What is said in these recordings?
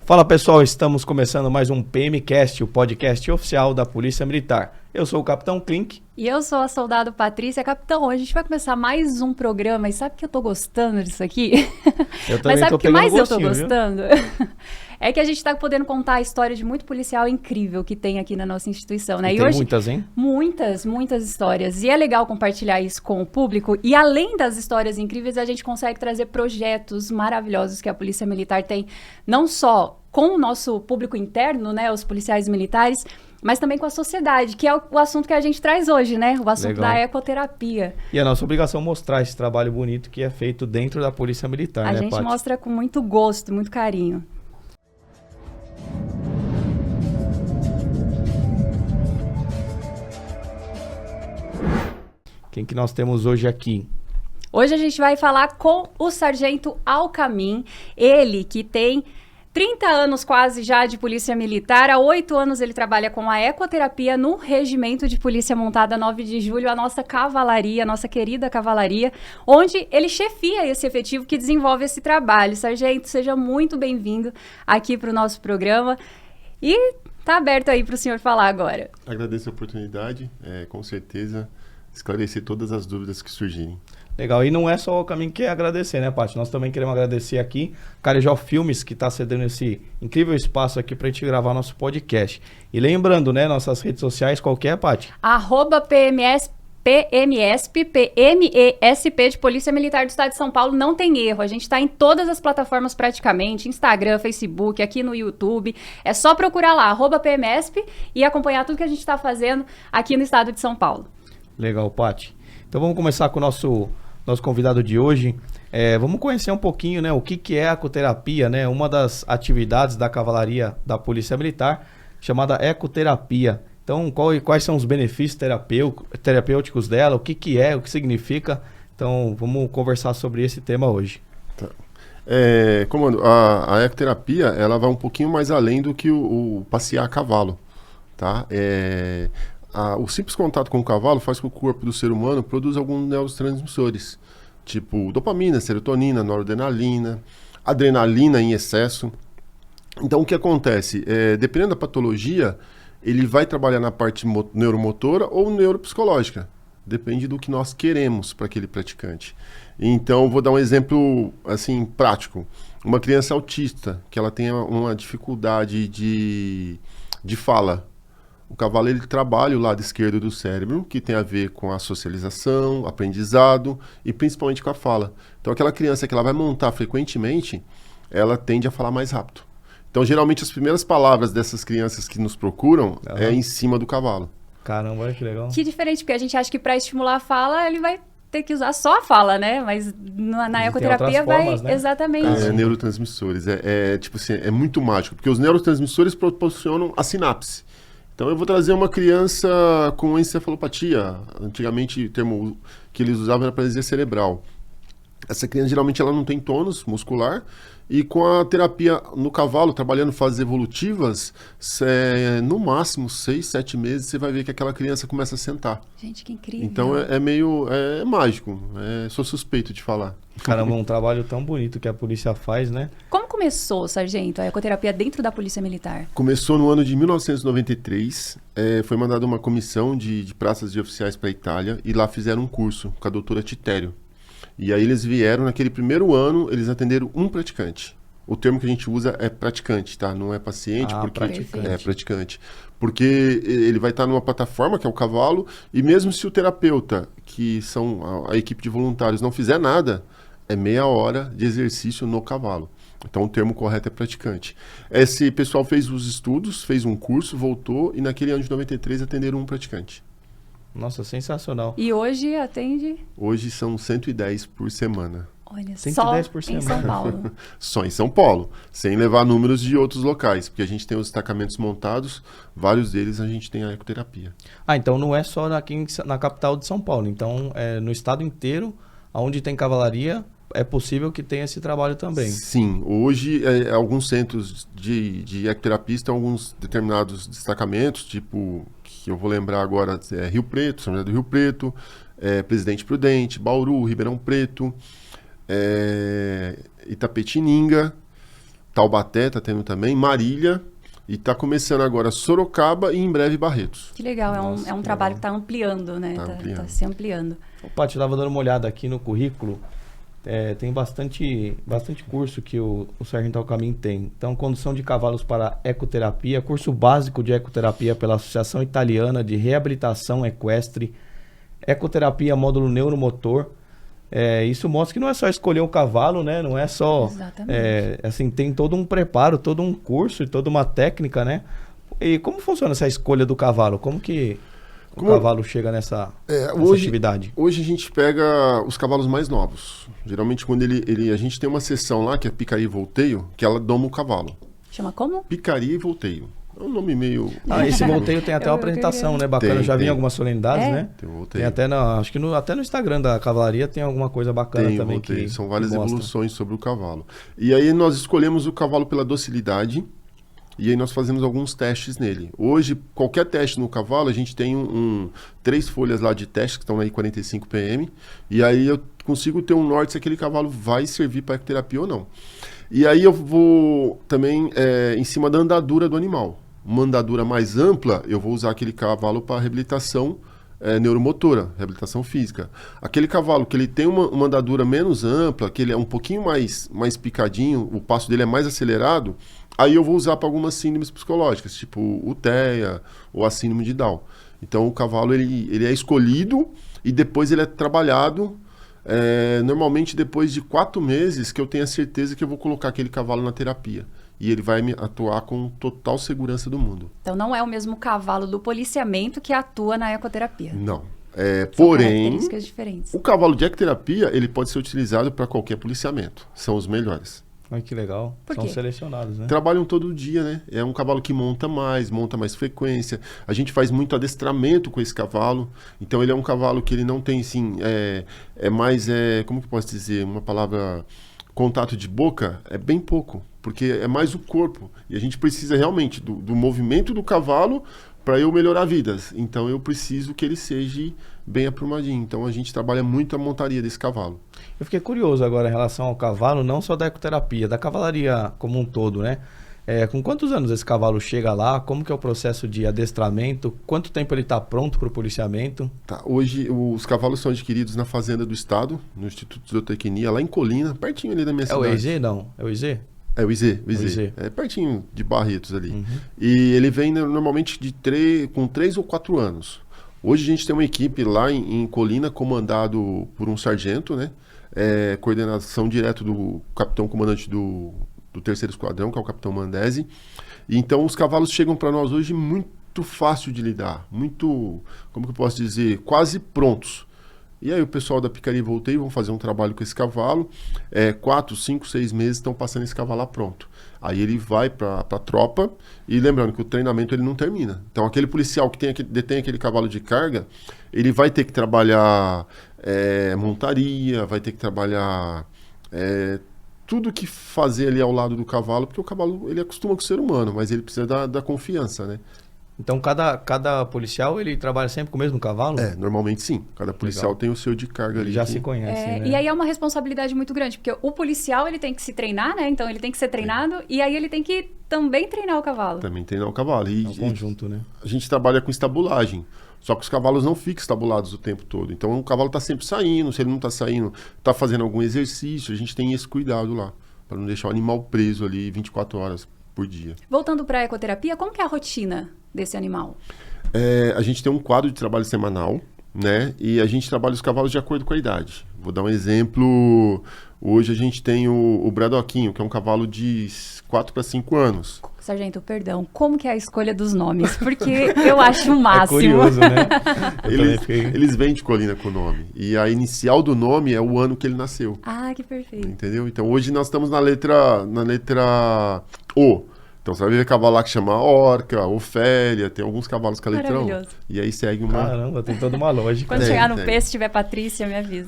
Fala pessoal, estamos começando mais um PMcast, o podcast oficial da Polícia Militar. Eu sou o Capitão Klink. E eu sou a soldado Patrícia. Capitão, hoje a gente vai começar mais um programa. E sabe que eu tô gostando disso aqui? Eu também Mas sabe tô o que pegando mais eu tô gostinho, gostando? É que a gente tá podendo contar a história de muito policial incrível que tem aqui na nossa instituição, né? E tem muitas, hein? Muitas histórias. E é legal compartilhar isso com o público. E além das histórias incríveis, a gente consegue trazer projetos maravilhosos que a Polícia Militar tem, não só com o nosso público interno, né, os policiais militares, mas também com a sociedade, que é o assunto que a gente traz hoje, né? O assunto Legal. da ecoterapia. E a nossa obrigação é mostrar esse trabalho bonito que é feito dentro da Polícia Militar, A né, gente Paty? mostra com muito gosto, muito carinho. Quem que nós temos hoje aqui? Hoje a gente vai falar com o Sargento Alcamin, ele que tem 30 anos quase já de polícia militar, há 8 anos ele trabalha com a ecoterapia no Regimento de Polícia Montada 9 de Julho, a nossa cavalaria, a nossa querida cavalaria, onde ele chefia esse efetivo que desenvolve esse trabalho. Sargento, seja muito bem-vindo aqui para o nosso programa e tá aberto aí para o senhor falar agora. Agradeço a oportunidade, com certeza esclarecer todas as dúvidas que surgirem. Legal, e não é só o caminho que é agradecer, né, Paty? Nós também queremos agradecer aqui Carejó Filmes, que está cedendo esse incrível espaço aqui para a gente gravar nosso podcast. E lembrando, né, nossas redes sociais, qual que é, Paty? @PMSP de Polícia Militar do Estado de São Paulo, não tem erro. A gente está em todas as plataformas praticamente, Instagram, Facebook, aqui no YouTube. É só procurar lá, @PMSP, e acompanhar tudo que a gente está fazendo aqui no Estado de São Paulo. Legal, Paty. Então vamos começar com o nosso convidado de hoje. Vamos conhecer um pouquinho, né, o que é a ecoterapia, né? Uma das atividades da cavalaria da Polícia Militar, chamada ecoterapia. Então, quais são os benefícios terapêuticos dela, o que é, o que significa? Então, vamos conversar sobre esse tema hoje. Tá. Comando, a ecoterapia, ela vai um pouquinho mais além do que o passear a cavalo, tá? O simples contato com o cavalo faz com que o corpo do ser humano produza alguns neurotransmissores, tipo dopamina, serotonina, noradrenalina, adrenalina em excesso. Então, o que acontece? Dependendo da patologia, ele vai trabalhar na parte neuromotora ou neuropsicológica. Depende do que nós queremos para aquele praticante. Então, vou dar um exemplo assim, prático. Uma criança autista, que ela tem uma dificuldade de fala. O cavalo ele trabalha o lado esquerdo do cérebro, que tem a ver com a socialização, aprendizado e principalmente com a fala. Então, aquela criança que ela vai montar frequentemente, ela tende a falar mais rápido. Então, geralmente, as primeiras palavras dessas crianças que nos procuram é em cima do cavalo. Caramba, olha que legal. Que diferente, porque a gente acha que para estimular a fala, ele vai ter que usar só a fala, né? Mas na ecoterapia vai... Formas, né? Exatamente. Neurotransmissores. Tipo assim, é muito mágico, porque os neurotransmissores proporcionam a sinapse. Então, eu vou trazer uma criança com encefalopatia. Antigamente, o termo que eles usavam era paralisia cerebral. Essa criança, geralmente, ela não tem tônus muscular. E com a terapia no cavalo, trabalhando fases evolutivas, no máximo 6, 7 meses, você vai ver que aquela criança começa a sentar. Gente, que incrível. Então, é meio mágico. Sou suspeito de falar. Caramba, um trabalho tão bonito que a polícia faz, né? Como começou, Sargento, a ecoterapia dentro da Polícia Militar? Começou no ano de 1993, foi mandada uma comissão de praças de oficiais para a Itália e lá fizeram um curso com a doutora Titério. E aí eles vieram, naquele primeiro ano, eles atenderam um praticante. O termo que a gente usa é praticante, tá? Não é paciente, porque praticante. é praticante. Porque ele vai estar numa plataforma, que é o cavalo, e mesmo se o terapeuta, que são a equipe de voluntários, não fizer nada, é meia hora de exercício no cavalo. Então, o termo correto é praticante. Esse pessoal fez os estudos, fez um curso, voltou, e naquele ano de 93 atenderam um praticante. Nossa, sensacional. E hoje atende... Hoje são 110 por semana. Olha, 110 só por em semana. São Paulo. Só em São Paulo, sem levar números de outros locais, porque a gente tem os destacamentos montados, vários deles a gente tem a ecoterapia. Então não é só aqui na capital de São Paulo, então no estado inteiro, onde tem cavalaria, é possível que tenha esse trabalho também. Sim, hoje alguns centros de ecoterapia estão alguns determinados destacamentos, tipo, que eu vou lembrar agora, Rio Preto, São José do Rio Preto, Presidente Prudente, Bauru, Ribeirão Preto, Itapetininga, Taubaté tá tendo também, Marília, e tá começando agora Sorocaba e em breve Barretos. Que legal, Nossa, é um que trabalho legal. que está ampliando, né? Tá se ampliando. Ô, Paty, eu estava dando uma olhada aqui no currículo. Tem bastante curso que o Sargento Alcamin tem. Então, condução de cavalos para ecoterapia, curso básico de ecoterapia pela Associação Italiana de Reabilitação Equestre, ecoterapia módulo neuromotor. Isso mostra que não é só escolher um cavalo, né? Não é só... Exatamente. assim, tem todo um preparo, todo um curso e toda uma técnica, né? E como funciona essa escolha do cavalo? Como que o cavalo chega nessa atividade? Hoje a gente pega os cavalos mais novos. Geralmente quando a gente tem uma sessão lá, que é picaria e volteio, que ela doma o cavalo. Chama como? Picaria e volteio. É um nome meio... Esse volteio tem até uma apresentação, né? Bacana. Eu já vi em algumas solenidades, né? Tem volteio. Tem até, acho que até no Instagram da cavalaria tem alguma coisa bacana também. São várias evoluções sobre o cavalo. E aí nós escolhemos o cavalo pela docilidade, e aí nós fazemos alguns testes nele. Hoje, qualquer teste no cavalo, a gente tem 3 folhas lá de teste, que estão aí 45 PM, e aí eu consigo ter um norte se aquele cavalo vai servir para ecoterapia ou não. E aí eu vou também em cima da andadura do animal. Uma andadura mais ampla, eu vou usar aquele cavalo para reabilitação neuromotora, reabilitação física. Aquele cavalo que ele tem uma andadura menos ampla, que ele é um pouquinho mais picadinho, o passo dele é mais acelerado, aí eu vou usar para algumas síndromes psicológicas, tipo o TEA ou a síndrome de Down. Então o cavalo ele é escolhido e depois ele é trabalhado, normalmente depois de 4 meses que eu tenho a certeza que eu vou colocar aquele cavalo na terapia. E ele vai me atuar com total segurança do mundo. Então não é o mesmo cavalo do policiamento que atua na ecoterapia. Não. São Porém, características diferentes. o cavalo de ecoterapia, ele pode ser utilizado para qualquer policiamento. São os melhores. Ai, que legal. Por São quê? selecionados, né? Trabalham todo dia, né? É um cavalo que monta mais frequência. A gente faz muito adestramento com esse cavalo. Então ele é um cavalo que ele não tem, assim, como que eu posso dizer? Uma palavra... Contato de boca é bem pouco, porque é mais o corpo. E a gente precisa realmente do movimento do cavalo para eu melhorar vidas. Então eu preciso que ele seja bem aprumadinho. Então a gente trabalha muito a montaria desse cavalo. Eu fiquei curioso agora em relação ao cavalo, não só da ecoterapia, da cavalaria como um todo, né? Com quantos anos esse cavalo chega lá? Como que é o processo de adestramento? Quanto tempo ele está pronto para o policiamento? Tá, hoje os cavalos são adquiridos na Fazenda do Estado, no Instituto de Zootecnia, lá em Colina, pertinho ali da minha cidade. É o EZ, não? É o IZ? É o IZ. É pertinho de Barretos ali. Uhum. E ele vem normalmente com 3 ou 4 anos. Hoje a gente tem uma equipe lá em Colina, comandado por um sargento, né? Coordenação direto do capitão comandante do 3º Esquadrão, que é o Capitão Mandesi. E então os cavalos chegam para nós hoje muito fácil de lidar, muito, como que eu posso dizer, quase prontos. E aí o pessoal da Picaria e Volteio vão fazer um trabalho com esse cavalo, 4, 5, 6 meses estão passando esse cavalo lá pronto. Aí ele vai para a tropa, e lembrando que o treinamento ele não termina. Então aquele policial que detém aquele cavalo de carga, ele vai ter que trabalhar montaria, vai ter que trabalhar... tudo que fazer ali ao lado do cavalo, porque o cavalo ele acostuma com o ser humano, mas ele precisa da confiança, né? Então cada policial ele trabalha sempre com o mesmo cavalo? Normalmente sim. Cada policial tem o seu de carga ali. Ele já se conhece, né? E aí é uma responsabilidade muito grande, porque o policial ele tem que se treinar, né? Então ele tem que ser treinado e aí ele tem que também treinar o cavalo. Também treinar o cavalo. É um conjunto, né? A gente trabalha com estabulagem. Só que os cavalos não ficam estabulados o tempo todo. Então o cavalo está sempre saindo. Se ele não está saindo, está fazendo algum exercício. A gente tem esse cuidado lá, para não deixar o animal preso ali 24 horas por dia. Voltando para a ecoterapia, como que é a rotina desse animal? A gente tem um quadro de trabalho semanal, né? E a gente trabalha os cavalos de acordo com a idade. Vou dar um exemplo. Hoje a gente tem o Bradoquinho, que é um cavalo de 4 para 5 anos. Sargento, perdão, como que é a escolha dos nomes? Porque eu acho o máximo. É curioso, né? Eles vêm de Colina com o nome. E a inicial do nome é o ano que ele nasceu. Ah, que perfeito. Entendeu? Então hoje nós estamos na letra O. Então você vai ver cavalo lá que chama Orca, Ofélia, tem alguns cavalos com a letra O. E aí segue uma... Caramba, tem toda uma lógica. Quando chegar no P, se tiver Patrícia, me avisa.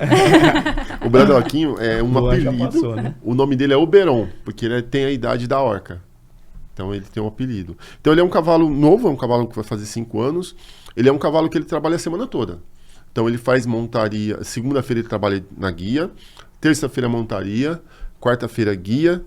O Bradoquinho é um apelido. Passou, né? O nome dele é Oberon, porque ele tem a idade da orca. Então ele tem um apelido. Então ele é um cavalo novo, é um cavalo que vai fazer 5 anos. Ele é um cavalo que ele trabalha a semana toda. Então ele faz montaria. Segunda-feira ele trabalha na guia. Terça-feira montaria. Quarta-feira guia.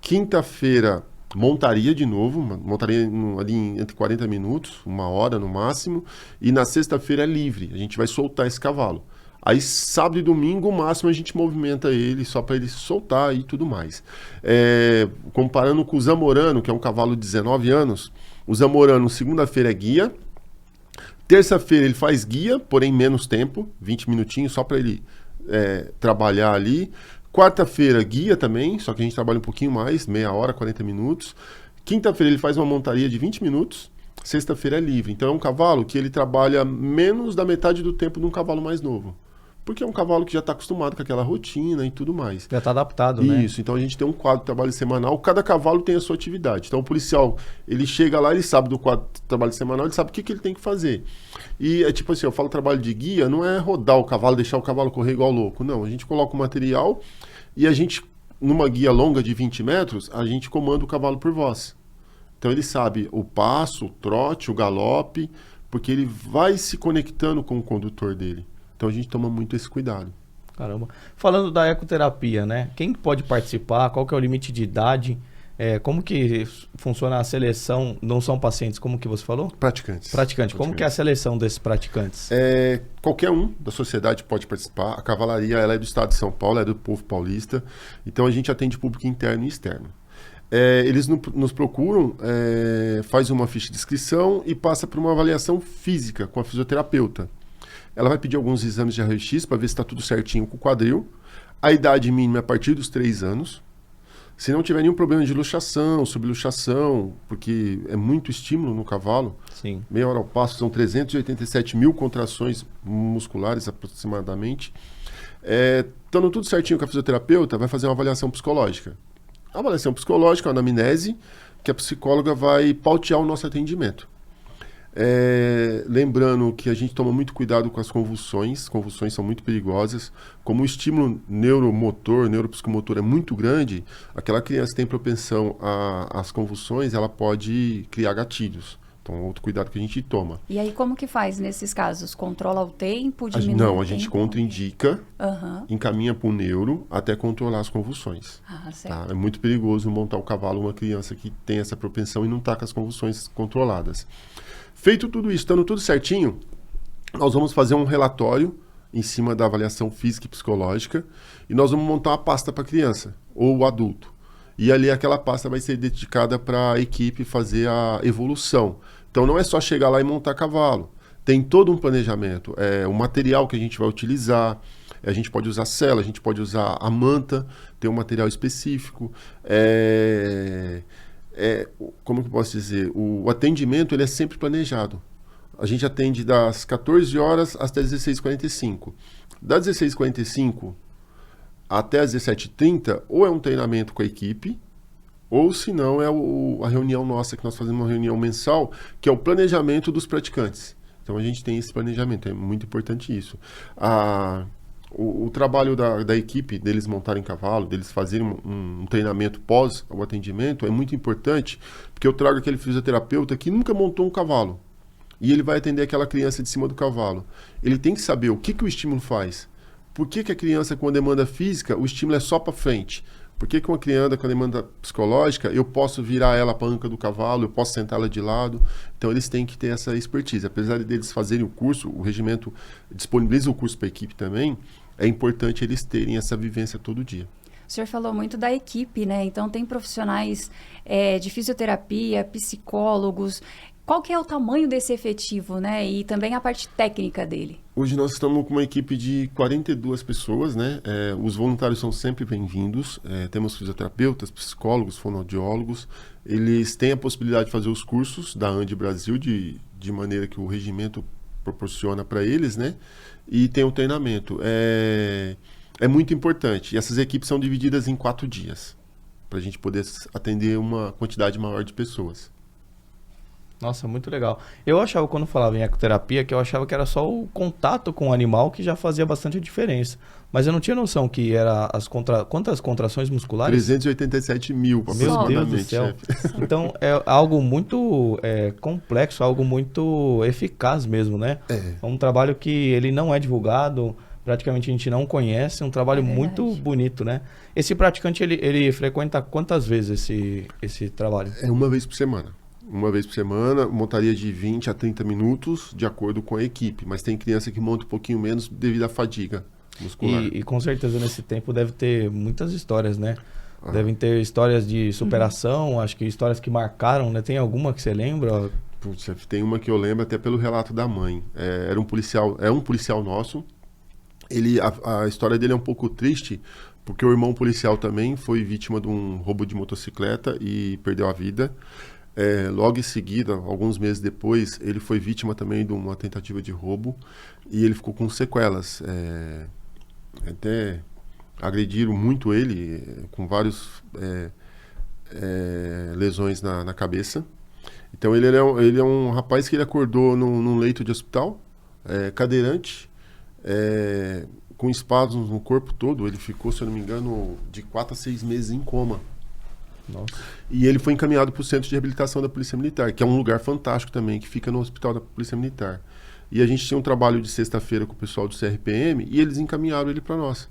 Quinta-feira, montaria de novo, montaria ali entre 40 minutos, 1 hora no máximo. E na sexta-feira é livre, a gente vai soltar esse cavalo. Aí sábado e domingo, o máximo a gente movimenta ele só para ele soltar e tudo mais. Comparando com o Zamorano, que é um cavalo de 19 anos, o Zamorano segunda-feira é guia, terça-feira ele faz guia, porém menos tempo, 20 minutinhos só para ele trabalhar ali. Quarta-feira guia também, só que a gente trabalha um pouquinho mais, meia hora, 40 minutos. Quinta-feira ele faz uma montaria de 20 minutos. Sexta-feira é livre. Então é um cavalo que ele trabalha menos da metade do tempo de um cavalo mais novo. Porque é um cavalo que já está acostumado com aquela rotina e tudo mais. Já está adaptado, né? Isso, então a gente tem um quadro de trabalho semanal, cada cavalo tem a sua atividade. Então o policial, ele chega lá, ele sabe do quadro de trabalho semanal, ele sabe o que ele tem que fazer. E é tipo assim, eu falo trabalho de guia, não é rodar o cavalo, deixar o cavalo correr igual louco. Não, a gente coloca o material e a gente, numa guia longa de 20 metros, a gente comanda o cavalo por voz. Então ele sabe o passo, o trote, o galope, porque ele vai se conectando com o condutor dele. Então a gente toma muito esse cuidado. Caramba. Falando da ecoterapia, né? Quem pode participar? Qual que é o limite de idade? Como que funciona a seleção? Não são pacientes, como que você falou? Praticantes. Como que é a seleção desses praticantes? Qualquer um da sociedade pode participar. A cavalaria ela é do estado de São Paulo, é do povo paulista. Então a gente atende público interno e externo. Eles nos procuram, faz uma ficha de inscrição e passa por uma avaliação física com a fisioterapeuta. Ela vai pedir alguns exames de raio-x para ver se está tudo certinho com o quadril. A idade mínima é a partir dos 3 anos. Se não tiver nenhum problema de luxação, subluxação, porque é muito estímulo no cavalo. Sim. Meia hora ao passo, são 387 mil contrações musculares aproximadamente. Estando tudo certinho com a fisioterapeuta, vai fazer uma avaliação psicológica. A avaliação psicológica, a anamnese, que a psicóloga vai pautear o nosso atendimento. Lembrando que a gente toma muito cuidado com as convulsões são muito perigosas. Como o estímulo neuropsicomotor é muito grande, aquela criança que tem propensão às convulsões, ela pode criar gatilhos. Então, outro cuidado que a gente toma. E aí, como que faz nesses casos? Controla o tempo, diminui Não, o a gente tempo? contraindica, encaminha para o neuro até controlar as convulsões. Certo. Tá? É muito perigoso montar o cavalo uma criança que tem essa propensão e não está com as convulsões controladas. Feito tudo isso, estando tudo certinho, nós vamos fazer um relatório em cima da avaliação física e psicológica e nós vamos montar uma pasta para a criança ou o adulto. E ali aquela pasta vai ser dedicada para a equipe fazer a evolução. Então não é só chegar lá e montar cavalo. Tem todo um planejamento. O material que a gente vai utilizar, a gente pode usar sela, a gente pode usar a manta, tem um material específico. Como que eu posso dizer? O atendimento ele é sempre planejado. A gente atende das 14 horas até 16h45. Das 16h45 até as 17h30, ou é um treinamento com a equipe, ou se não é a reunião nossa, que nós fazemos uma reunião mensal, que é o planejamento dos praticantes. Então a gente tem esse planejamento, é muito importante isso. O trabalho da equipe, deles montarem cavalo, deles fazerem um treinamento pós o atendimento, é muito importante, porque eu trago aquele fisioterapeuta que nunca montou um cavalo, e ele vai atender aquela criança de cima do cavalo. Ele tem que saber o que o estímulo faz. Por que a criança com a demanda física, o estímulo é só para frente? Por que uma criança com a demanda psicológica, eu posso virar ela para a anca do cavalo, eu posso sentá-la de lado? Então eles têm que ter essa expertise. Apesar deles fazerem o curso, o regimento disponibiliza o curso para a equipe também, é importante eles terem essa vivência todo dia. O senhor falou muito da equipe, né? Então tem profissionais de fisioterapia, psicólogos. Qual que é o tamanho desse efetivo, né? E também a parte técnica dele? Hoje nós estamos com uma equipe de 42 pessoas, né? Os voluntários são sempre bem-vindos. Temos fisioterapeutas, psicólogos, fonoaudiólogos. Eles têm a possibilidade de fazer os cursos da ANDI Brasil de maneira que o regimento proporciona para eles, né? E tem o treinamento. É muito importante. E essas equipes são divididas em 4 dias, para a gente poder atender uma quantidade maior de pessoas. Nossa, muito legal. Eu achava, quando falava em ecoterapia, que eu achava que era só o contato com o animal que já fazia bastante diferença. Mas eu não tinha noção que era quantas contrações musculares? 387 mil, Meu Deus do céu. Então, é algo muito complexo, algo muito eficaz mesmo, né? É um trabalho que ele não é divulgado, praticamente a gente não conhece, um trabalho muito bonito, né? Esse praticante, ele frequenta quantas vezes esse trabalho? É uma vez por semana. Uma vez por semana, montaria de 20 a 30 minutos, de acordo com a equipe. Mas tem criança que monta um pouquinho menos devido à fadiga muscular. E com certeza nesse tempo deve ter muitas histórias, né? Devem ter histórias de superação, acho que histórias que marcaram, né? Tem alguma que você lembra? Putz, tem uma que eu lembro até pelo relato da mãe. Era um policial nosso. A história dele é um pouco triste, porque o irmão policial também foi vítima de um roubo de motocicleta e perdeu a vida. Logo em seguida, alguns meses depois, ele foi vítima também de uma tentativa de roubo e ele ficou com sequelas. Até agrediram muito ele, com várias lesões na cabeça. Então ele é um rapaz que ele acordou num leito de hospital, cadeirante, com espasmos no corpo todo. Ele ficou, se eu não me engano, de 4 a 6 meses em coma. Nossa. E ele foi encaminhado para o Centro de Reabilitação da Polícia Militar, que é um lugar fantástico também, que fica no Hospital da Polícia Militar. E a gente tinha um trabalho de sexta-feira com o pessoal do CRPM e eles encaminharam ele para nós.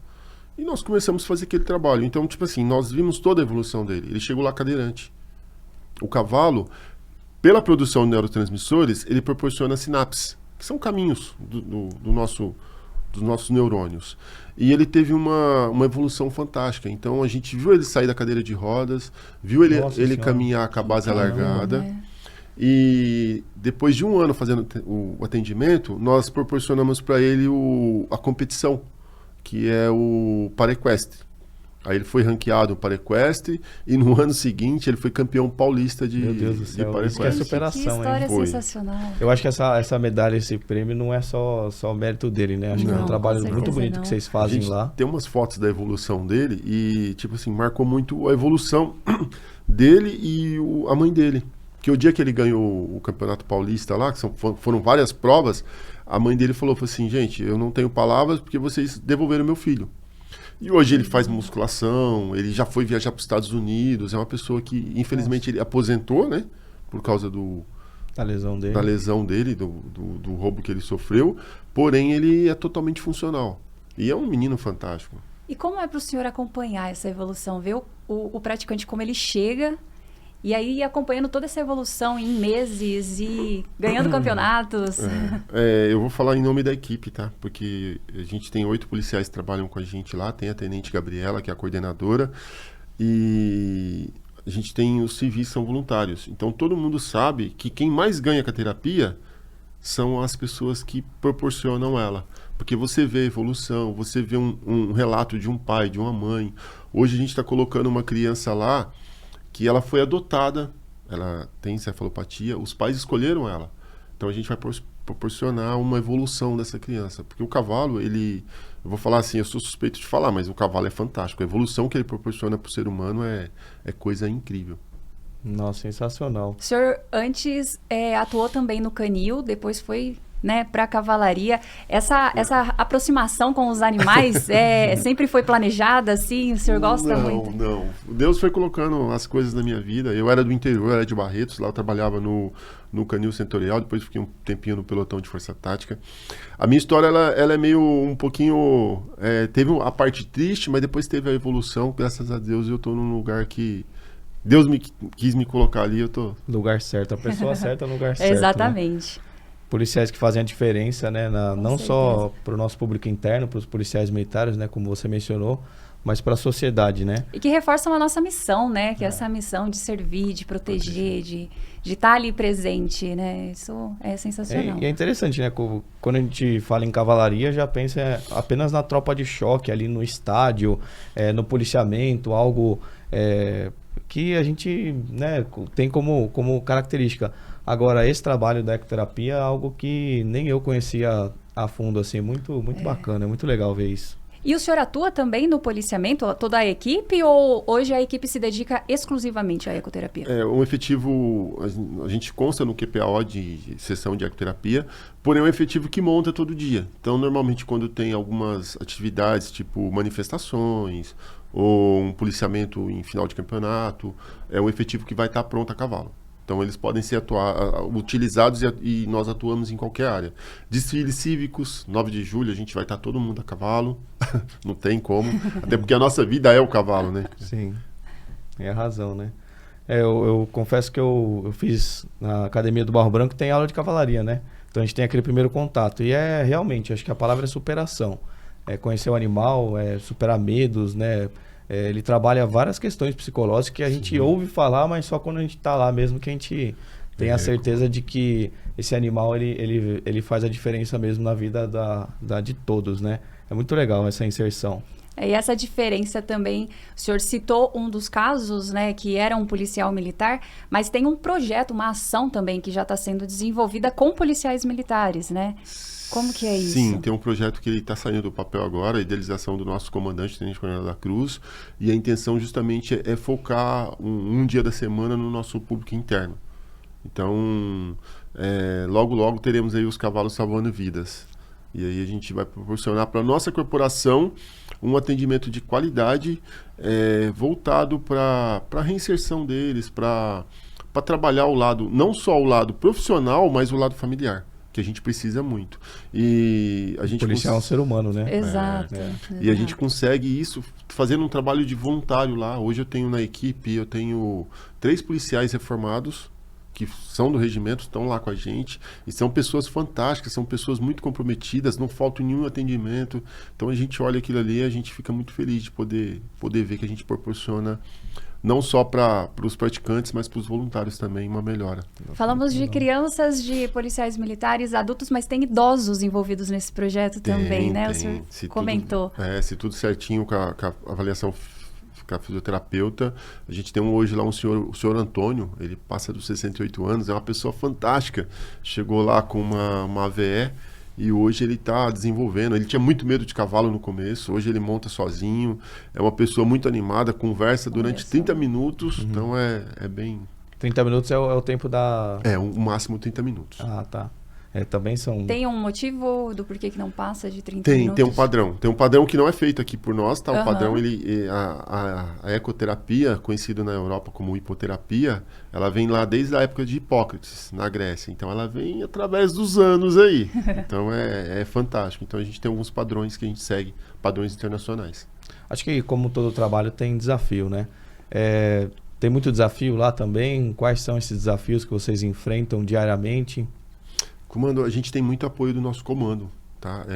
E nós começamos a fazer aquele trabalho. Então, tipo assim, nós vimos toda a evolução dele. Ele chegou lá cadeirante. O cavalo, pela produção de neurotransmissores, ele proporciona sinapses, que são caminhos dos nossos neurônios. E ele teve uma evolução fantástica. Então a gente viu ele sair da cadeira de rodas, viu ele caminhar com a base alargada. E depois de um ano fazendo o atendimento, nós proporcionamos para ele a competição, que é o Paraequestre. Aí ele foi ranqueado no Paraequestre e no ano seguinte ele foi campeão paulista de Meu Deus do céu, Paraequestre. isso que é superação, que história hein? sensacional. Eu acho que essa medalha, esse prêmio não é só mérito dele, né? Acho que é um trabalho muito bonito que vocês fazem lá. Tem umas fotos da evolução dele e, tipo assim, marcou muito a evolução dele e a mãe dele. Que o dia que ele ganhou o Campeonato Paulista lá, que foram várias provas, a mãe dele falou assim, gente, eu não tenho palavras porque vocês devolveram meu filho. E hoje ele faz musculação, ele já foi viajar para os Estados Unidos, é uma pessoa que, infelizmente, ele aposentou, né? Por causa da lesão dele, do roubo que ele sofreu, porém ele é totalmente funcional. E é um menino fantástico. E como é para o senhor acompanhar essa evolução? Ver o praticante como ele chega e aí acompanhando toda essa evolução em meses e ganhando campeonatos. Eu vou falar em nome da equipe, tá? Porque a gente tem 8 policiais que trabalham com a gente lá, tem a Tenente Gabriela, que é a coordenadora, e a gente tem os civis que são voluntários. Então todo mundo sabe que quem mais ganha com a terapia são as pessoas que proporcionam ela. Porque você vê a evolução, você vê um relato de um pai, de uma mãe. Hoje a gente está colocando uma criança lá que ela foi adotada, ela tem encefalopatia, os pais escolheram ela. Então a gente vai proporcionar uma evolução dessa criança. Porque o cavalo, eu vou falar assim, eu sou suspeito de falar, mas o cavalo é fantástico. A evolução que ele proporciona para o ser humano é coisa incrível. Nossa, sensacional. O senhor antes atuou também no canil, depois foi, né, para a cavalaria. Essa aproximação com os animais sempre foi planejada, assim? O senhor gosta muito? Não. Deus foi colocando as coisas na minha vida. Eu era do interior, era de Barretos, lá eu trabalhava no canil setorial, depois fiquei um tempinho no pelotão de força tática. A minha história, ela é meio um pouquinho... teve a parte triste, mas depois teve a evolução. Graças a Deus eu estou num lugar que Deus quis me colocar ali, eu tô... Lugar certo, a pessoa certa no lugar certo. Exatamente. Né? Policiais que fazem a diferença, né? Não certeza. Só para o nosso público interno, para os policiais militares, né? Como você mencionou, mas para a sociedade, né? E que reforçam a nossa missão, né? Que é essa missão de servir, de proteger, de estar ali presente, né? Isso é sensacional. E é interessante, né? Quando a gente fala em cavalaria, já pensa apenas na tropa de choque, ali no estádio, no policiamento, algo que a gente, né, tem como característica. Agora, esse trabalho da ecoterapia é algo que nem eu conhecia a fundo, assim, muito bacana, é muito legal ver isso. E o senhor atua também no policiamento, toda a equipe, ou hoje a equipe se dedica exclusivamente à ecoterapia? Um efetivo, a gente consta no QPAO de sessão de ecoterapia, porém é um efetivo que monta todo dia. Então, normalmente, quando tem algumas atividades, tipo manifestações, ou um policiamento em final de campeonato, é um efetivo que vai estar pronto a cavalo. Então eles podem ser utilizados e nós atuamos em qualquer área. Desfiles cívicos, 9 de julho, a gente vai estar todo mundo a cavalo, não tem como, até porque a nossa vida é o cavalo, né? Sim, tem a razão, né? Eu confesso que eu fiz na Academia do Barro Branco, tem aula de cavalaria, né? Então a gente tem aquele primeiro contato. E realmente, acho que a palavra é superação. É conhecer o animal, superar medos, né? Ele trabalha várias questões psicológicas que a gente ouve falar, mas só quando a gente está lá mesmo que a gente tem a certeza de que esse animal ele faz a diferença mesmo na vida de todos, né? É muito legal essa inserção. E essa diferença também, o senhor citou um dos casos, né, que era um policial militar, mas tem um projeto, uma ação também que já está sendo desenvolvida com policiais militares, né? Como que é isso? Sim, tem um projeto que está saindo do papel agora, a idealização do nosso comandante, Tenente Coronel da Cruz, e a intenção justamente é focar um dia da semana no nosso público interno. Então, logo teremos aí os cavalos salvando vidas. E aí a gente vai proporcionar para a nossa corporação um atendimento de qualidade voltado para a reinserção deles, para trabalhar o lado, não só o lado profissional, mas o lado familiar, que a gente precisa muito. E a gente policial é um ser humano, né? Exato. E a gente consegue isso fazendo um trabalho de voluntário lá. Hoje eu tenho na equipe, 3 policiais reformados, que são do regimento, estão lá com a gente, e são pessoas fantásticas, são pessoas muito comprometidas, não falta nenhum atendimento. Então a gente olha aquilo ali e a gente fica muito feliz de poder ver que a gente proporciona não só para os praticantes, mas para os voluntários também uma melhora. Falamos de crianças, de policiais militares, adultos, mas tem idosos envolvidos nesse projeto também, né? O senhor comentou. Se tudo certinho com a avaliação com a fisioterapeuta, a gente tem hoje lá o senhor Antônio, ele passa dos 68 anos, é uma pessoa fantástica, chegou lá com uma AVE e hoje ele está desenvolvendo, ele tinha muito medo de cavalo no começo, hoje ele monta sozinho, é uma pessoa muito animada, conversa durante 30 minutos, então é bem... 30 minutos é o tempo da... o máximo 30 minutos. Ah, tá. Também são... Tem um motivo do porquê que não passa de 30 minutos? Tem um padrão. Tem um padrão que não é feito aqui por nós, tá? O padrão, a ecoterapia, conhecida na Europa como hipoterapia, ela vem lá desde a época de Hipócrates, na Grécia. Então, ela vem através dos anos aí. Então, é fantástico. Então, a gente tem alguns padrões que a gente segue, padrões internacionais. Acho que, como todo trabalho, tem desafio, né? Tem muito desafio lá também. Quais são esses desafios que vocês enfrentam diariamente? Comando, a gente tem muito apoio do nosso comando, tá?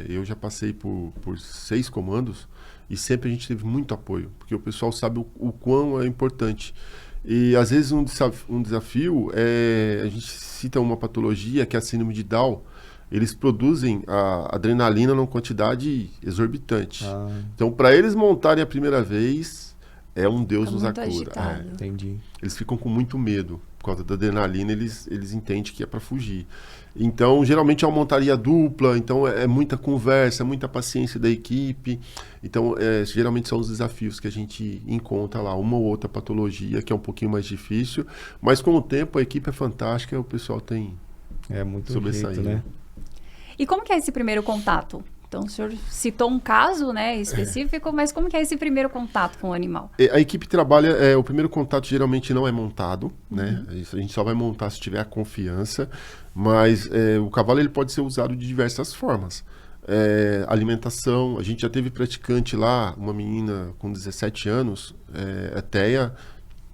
Eu já passei por 6 comandos e sempre a gente teve muito apoio, porque o pessoal sabe o quão é importante. E às vezes um desafio a gente cita uma patologia que é a síndrome de Down. Eles produzem a adrenalina numa quantidade exorbitante. Então, para eles montarem a primeira vez, é um Deus nos acuda. Entendi. Eles ficam com muito medo. Por causa da adrenalina, eles entendem que é para fugir. Então, geralmente é uma montaria dupla, então é muita conversa, muita paciência da equipe. Então, geralmente são os desafios que a gente encontra lá, uma ou outra patologia que é um pouquinho mais difícil, mas com o tempo a equipe é fantástica, o pessoal tem muito jeito, né? E como que é esse primeiro contato? Então, o senhor citou um caso, né, específico, mas como que é esse primeiro contato com o animal? A equipe trabalha, o primeiro contato geralmente não é montado, né? A gente só vai montar se tiver a confiança, mas o cavalo ele pode ser usado de diversas formas. Alimentação, a gente já teve praticante lá, uma menina com 17 anos, a TEA,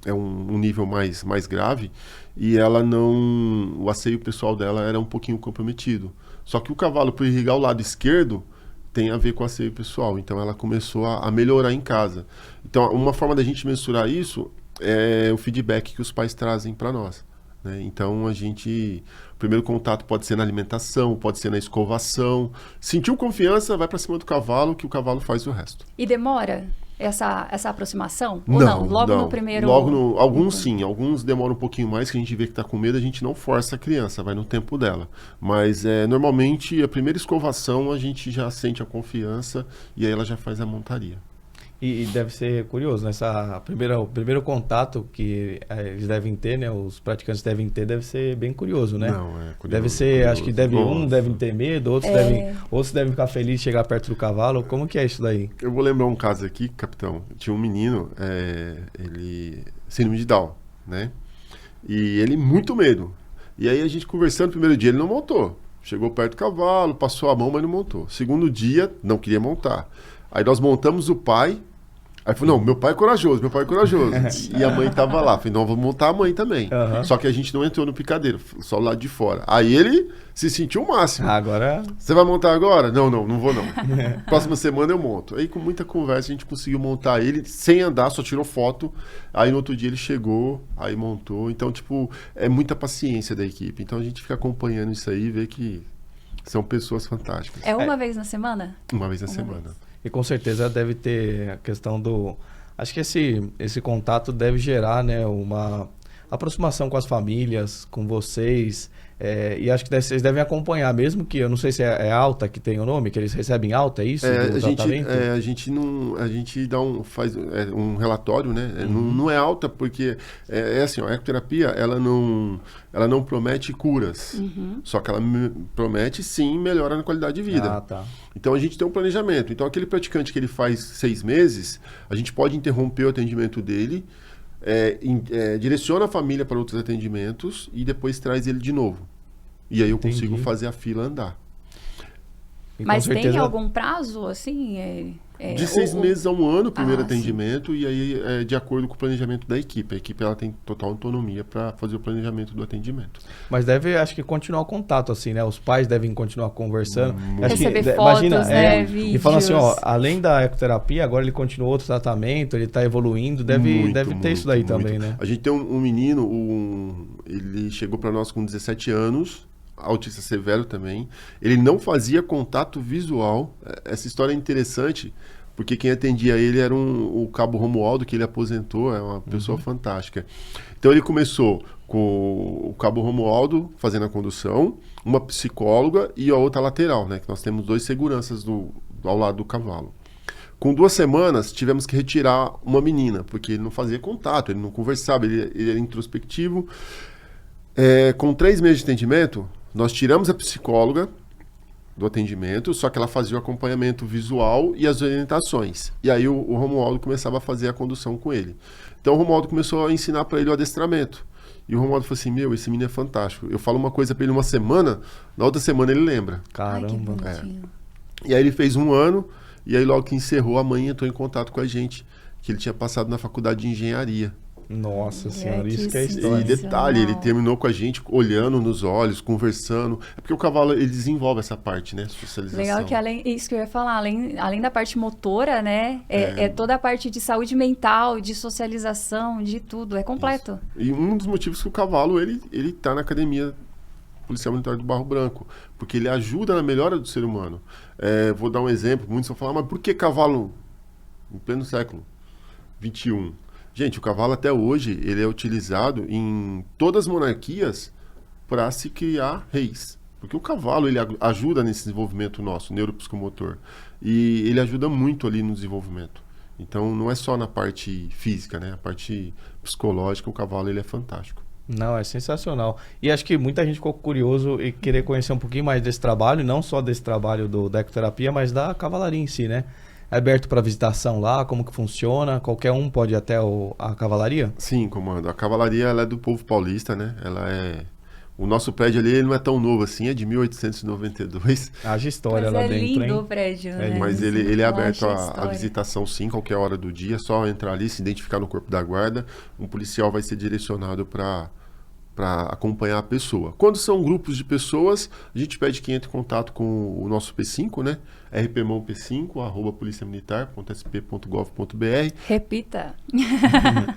é um nível mais grave, e ela o asseio pessoal dela era um pouquinho comprometido. Só que o cavalo, por irrigar o lado esquerdo, tem a ver com o asseio pessoal. Então, ela começou a melhorar em casa. Então, uma forma da gente mensurar isso é o feedback que os pais trazem para nós, né? Então, o primeiro contato pode ser na alimentação, pode ser na escovação. Sentiu confiança, vai para cima do cavalo, que o cavalo faz o resto. E demora essa aproximação? Ou não? Logo no primeiro... Alguns sim, alguns demoram um pouquinho mais, que a gente vê que está com medo, a gente não força a criança, vai no tempo dela. Mas normalmente a primeira escovação a gente já sente a confiança e aí ela já faz a montaria. E deve ser curioso, né? O primeiro contato que eles devem ter, né? Os praticantes devem ter, deve ser bem curioso, né? Não, curioso. Deve ser, acho que devem ter medo, outros devem ficar felizes de chegar perto do cavalo. Como que é isso daí? Eu vou lembrar um caso aqui, capitão. Tinha um menino, ele síndrome de Down, né? E ele muito medo. E aí a gente conversando, no primeiro dia ele não montou. Chegou perto do cavalo, passou a mão, mas não montou. Segundo dia, não queria montar. Aí nós montamos o pai. Aí falou, não, meu pai é corajoso, meu pai é corajoso. E a mãe tava lá. Falei, não, vamos montar a mãe também. Uhum. Só que a gente não entrou no picadeiro, só lá de fora. Aí ele se sentiu o máximo. Agora... Você vai montar agora? Não vou não. Próxima semana eu monto. Aí com muita conversa a gente conseguiu montar ele sem andar, só tirou foto. Aí no outro dia ele chegou, aí montou. Então, tipo, é muita paciência da equipe. Então a gente fica acompanhando isso aí e vê que são pessoas fantásticas. É uma vez na semana? Uma vez na semana. E com certeza deve ter a questão do... Acho que esse contato deve gerar, né, uma aproximação com as famílias, com vocês. E acho que vocês devem acompanhar, mesmo que, eu não sei se é alta que tem o nome, que eles recebem alta, é isso? A gente faz um relatório, né? Não é alta porque assim, a ecoterapia ela não promete curas, só que ela promete sim melhora na qualidade de vida. Ah, tá. Então a gente tem um planejamento. Então aquele praticante que ele faz 6 meses, a gente pode interromper o atendimento dele, direciona a família para outros atendimentos e depois traz ele de novo. E aí eu consigo fazer a fila andar. Mas tem algum prazo, assim? De 6 meses a 1 ano, o primeiro atendimento, e aí é de acordo com o planejamento da equipe. A equipe ela tem total autonomia para fazer o planejamento do atendimento. Mas deve, acho que, continuar o contato, assim, né? Os pais devem continuar conversando. Receber fotos, imagina, né? Vídeos. E falando assim, ó, além da ecoterapia, agora ele continua outro tratamento, ele está evoluindo, deve ter isso daí também, né? A gente tem um menino, ele chegou para nós com 17 anos, autista severo também. Ele não fazia contato visual. Essa história é interessante, porque quem atendia ele era o Cabo Romualdo, que ele aposentou, é uma pessoa fantástica. Então ele começou com o Cabo Romualdo fazendo a condução, uma psicóloga e a outra lateral, né? Que nós temos 2 seguranças ao lado do cavalo. Com 2 semanas, tivemos que retirar uma menina, porque ele não fazia contato, ele não conversava, ele era introspectivo. Com 3 meses de atendimento, nós tiramos a psicóloga do atendimento, só que ela fazia o acompanhamento visual e as orientações. E aí o Romualdo começava a fazer a condução com ele. Então o Romualdo começou a ensinar para ele o adestramento. E o Romualdo falou assim, esse menino é fantástico. Eu falo uma coisa para ele uma semana, na outra semana ele lembra. Caramba. E aí ele fez 1 ano, e aí logo que encerrou, a mãe entrou em contato com a gente, que ele tinha passado na faculdade de engenharia. Nossa senhora, isso que é história. E detalhe, ele terminou com a gente olhando nos olhos, conversando. É porque o cavalo, ele desenvolve essa parte, né? Socialização. Legal que isso que eu ia falar, além da parte motora, né? É toda a parte de saúde mental, de socialização, de tudo. É completo. Isso. E um dos motivos que o cavalo, ele tá na academia policial militar do Barro Branco. Porque ele ajuda na melhora do ser humano. Vou dar um exemplo. Muitos vão falar, mas por que cavalo em pleno século XXI? Gente, o cavalo até hoje, ele é utilizado em todas as monarquias para se criar reis. Porque o cavalo, ele ajuda nesse desenvolvimento nosso, neuropsicomotor. E ele ajuda muito ali no desenvolvimento. Então, não é só na parte física, né? A parte psicológica, o cavalo, ele é fantástico. Não, é sensacional. E acho que muita gente ficou curioso e querer conhecer um pouquinho mais desse trabalho, não só desse trabalho da ecoterapia, mas da cavalaria em si, né? É aberto para visitação lá? Como que funciona? Qualquer um pode ir até a cavalaria? Sim, comando. A cavalaria ela é do povo paulista, né? O nosso prédio ali ele não é tão novo assim, é de 1892. Haja história mas lá dentro, lindo hein? O prédio, né? Mas ele é aberto à visitação, sim, qualquer hora do dia. É só entrar ali, se identificar no corpo da guarda. Um policial vai ser direcionado para acompanhar a pessoa. Quando são grupos de pessoas, a gente pede que entre em contato com o nosso P5, né? rpmonp5, policiamilitar.sp.gov.br. Repita.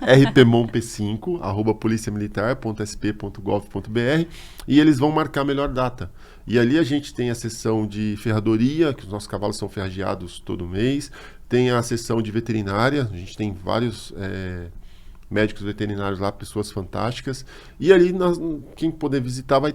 rpmonp5, policiamilitar.sp.gov.br, e eles vão marcar a melhor data. E ali a gente tem a sessão de ferradoria, que os nossos cavalos são ferrageados todo mês, tem a sessão de veterinária, a gente tem vários médicos veterinários lá, pessoas fantásticas, e ali quem puder visitar vai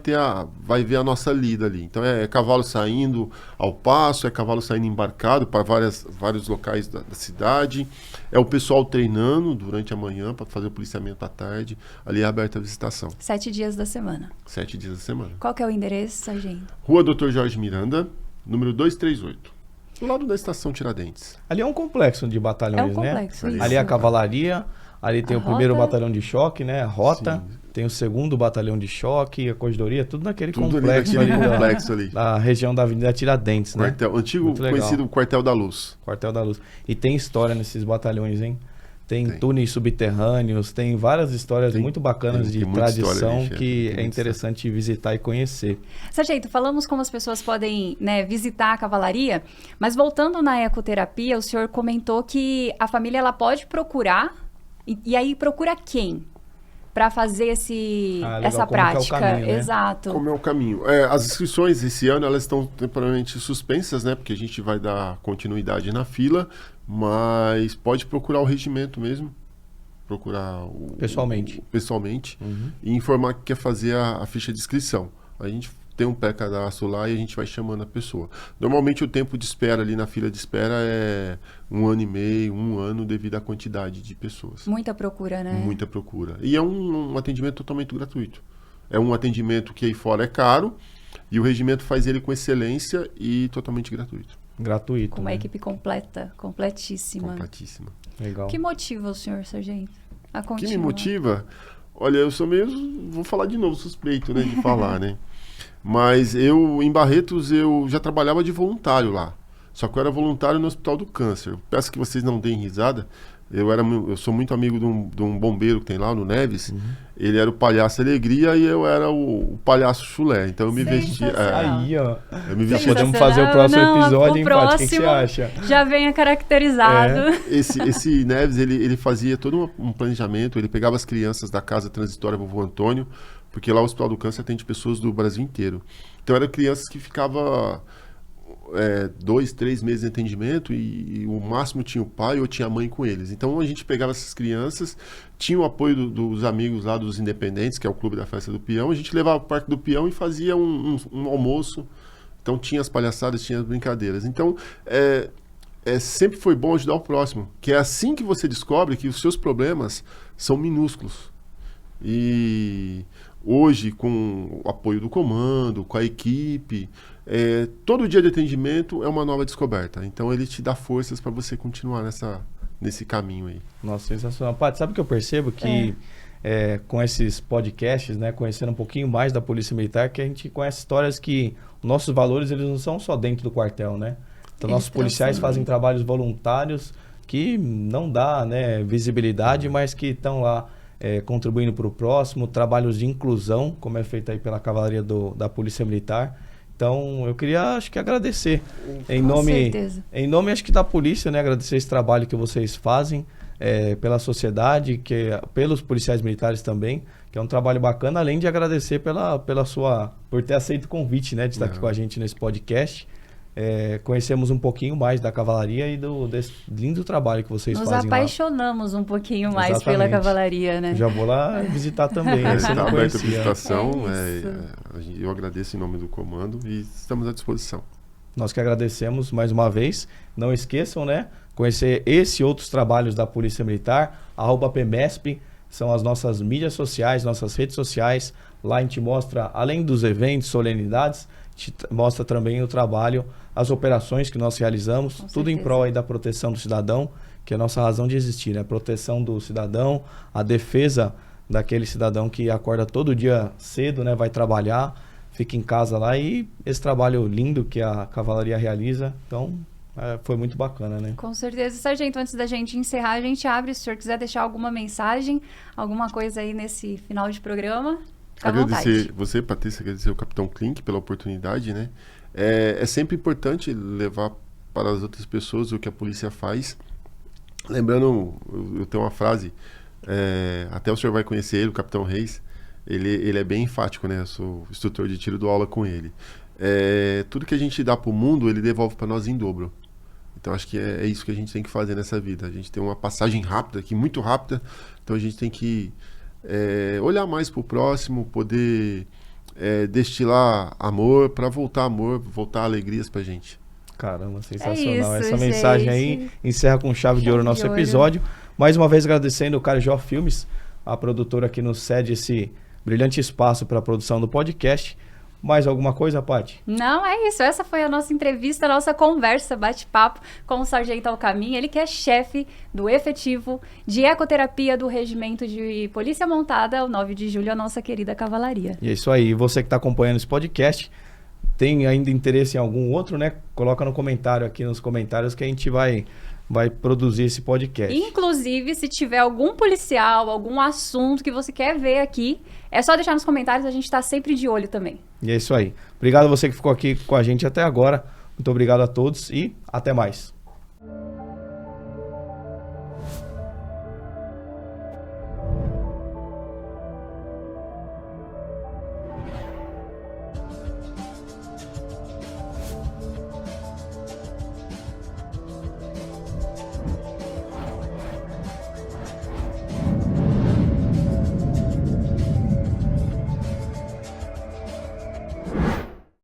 ver a nossa lida ali. Então é cavalo saindo ao passo, é cavalo saindo embarcado para vários locais da cidade, é o pessoal treinando durante a manhã para fazer o policiamento à tarde, ali é aberta a visitação. 7 dias da semana. 7 dias da semana. Qual que é o endereço, sargento? Rua Dr. Jorge Miranda, número 238. Do lado da estação Tiradentes. Ali é um complexo de batalhões, né? Complexo, isso. Ali é a cavalaria, Ali tem A o primeiro rota. batalhão de choque, né? A rota. Sim. Tem o segundo batalhão de choque, a corredoria, tudo naquele Tudo complexo ali naquele ali complexo ali. da região da Avenida Tiradentes, né? Quartel, antigo Muito legal. conhecido Quartel da Luz. Quartel da Luz. E tem história nesses batalhões, hein? Tem Tem. túneis subterrâneos, tem várias histórias Tem- muito bacanas tem de muita história tradição ali, chefe, que tem é muita interessante visitar e conhecer. Sargento, falamos como as pessoas podem, né, visitar a cavalaria, mas voltando na ecoterapia, o senhor comentou que a família ela pode procurar, e aí procura quem? Para fazer Legal, essa como que é o prática. caminho, né? Exato. Como é o caminho? As inscrições esse ano elas estão temporariamente suspensas, né? Porque a gente vai dar continuidade na fila, mas pode procurar o regimento mesmo, procurar Pessoalmente. pessoalmente Uhum. e informar que quer fazer a ficha de inscrição. A gente tem um pré-cadastro lá e a gente vai chamando a pessoa. Normalmente o tempo de espera ali na fila de espera é 1 ano e meio, 1 ano, devido à quantidade de pessoas. Muita procura, né? Muita procura. E é um atendimento totalmente gratuito. É um atendimento que aí fora é caro e o regimento faz ele com excelência e totalmente gratuito. Gratuito. Com uma né? equipe completa, completíssima. Completíssima. Legal. O que motiva o senhor, sargento, a O que continuar? me motiva? Olha, eu sou meio, vou falar de novo, suspeito, né, de falar, né? Mas eu, em Barretos, eu já trabalhava de voluntário lá. Só que eu era voluntário no Hospital do Câncer. Eu peço que vocês não deem risada. Eu sou muito amigo de um bombeiro que tem lá no Neves. Ele era o palhaço Alegria e eu era o palhaço Chulé. Então eu me vestia. Sensacional. Aí, ó. Eu me Já vestia. podemos fazer o próximo Não, episódio, o hein, Paty? O que você próximo acha? Já venha caracterizado. Esse Neves, ele fazia todo um planejamento. Ele pegava as crianças da casa transitória Vovô Antônio, porque lá o Hospital do Câncer atende pessoas do Brasil inteiro. Então eram crianças que ficavam 2, 3 meses de atendimento e o máximo tinha o pai ou tinha a mãe com eles. Então a gente pegava essas crianças, tinha o apoio dos amigos lá dos Independentes, que é o Clube da Festa do Peão, a gente levava para o Parque do Peão e fazia um almoço. Então tinha as palhaçadas, tinha as brincadeiras. Então sempre foi bom ajudar o próximo, que é assim que você descobre que os seus problemas são minúsculos. E hoje, com o apoio do comando, com a equipe, todo dia de atendimento é uma nova descoberta. Então ele te dá forças para você continuar nesse caminho aí. Nossa, sensacional. Paty, sabe o que eu percebo? Que com esses podcasts, né, conhecendo um pouquinho mais da Polícia Militar, que a gente conhece histórias que nossos valores eles não são só dentro do quartel, né? Então nossos policiais fazem trabalhos voluntários que não dá, né, visibilidade, mas que estão lá contribuindo para o próximo, trabalhos de inclusão, como é feito aí pela Cavalaria da Polícia Militar. Então, eu queria, acho que agradecer em nome, acho que da polícia, né? Agradecer esse trabalho que vocês fazem pela sociedade, pelos policiais militares também, que é um trabalho bacana, além de agradecer por ter aceito o convite, né? De estar aqui com a gente nesse podcast. Conhecemos um pouquinho mais da cavalaria e desse lindo trabalho que vocês Nos fazem apaixonamos um pouquinho mais Exatamente. pela cavalaria, né? Já vou lá visitar também, né? Você Está não aberta a conhecia. visitação. É Eu agradeço em nome do comando e estamos à disposição. Nós que agradecemos mais uma vez. Não esqueçam, né? Conhecer esse e outros trabalhos da Polícia Militar, @PMESP, são as nossas mídias sociais, nossas redes sociais. Lá a gente mostra, além dos eventos, solenidades, a gente mostra também o trabalho, as operações que nós realizamos, Com tudo em certeza. prol aí da proteção do cidadão, que é a nossa razão de existir, né? A proteção do cidadão, a defesa daquele cidadão que acorda todo dia cedo, né? Vai trabalhar, fica em casa lá e esse trabalho lindo que a Cavalaria realiza, então foi muito bacana, né? Com certeza. Sargento, antes da gente encerrar, a gente abre, se o senhor quiser deixar alguma mensagem, alguma coisa aí nesse final de programa, fica à Agradecer vontade. você, Patrícia, agradecer o Capitão Klink pela oportunidade, né? É sempre importante levar para as outras pessoas o que a polícia faz. Lembrando, eu tenho uma frase, até o senhor vai conhecer ele, o Capitão Reis, ele é bem enfático, né? Eu sou instrutor de tiro, dou aula com ele. Tudo que a gente dá para o mundo, ele devolve para nós em dobro. Então acho que é isso que a gente tem que fazer nessa vida. A gente tem uma passagem rápida aqui, muito rápida, então a gente tem que olhar mais para o próximo, poder destilar amor, para voltar alegrias pra gente. Caramba, sensacional. isso, Essa mensagem aí gente. encerra com chave de ouro o nosso de ouro. episódio. Mais uma vez agradecendo o Carijó Filmes, a produtora que nos cede esse brilhante espaço para a produção do podcast. Mais alguma coisa, Paty? Não, é isso. Essa foi a nossa entrevista, a nossa conversa, bate-papo com o Sargento Alcamin. Ele que é chefe do efetivo de ecoterapia do Regimento de Polícia Montada, o 9 de julho, a nossa querida cavalaria. E é isso aí. Você que está acompanhando esse podcast, tem ainda interesse em algum outro, né? Coloca no comentário aqui, nos comentários, que a gente vai produzir esse podcast. Inclusive, se tiver algum policial, algum assunto que você quer ver aqui, é só deixar nos comentários, a gente está sempre de olho também. E é isso aí. Obrigado a você que ficou aqui com a gente até agora. Muito obrigado a todos e até mais.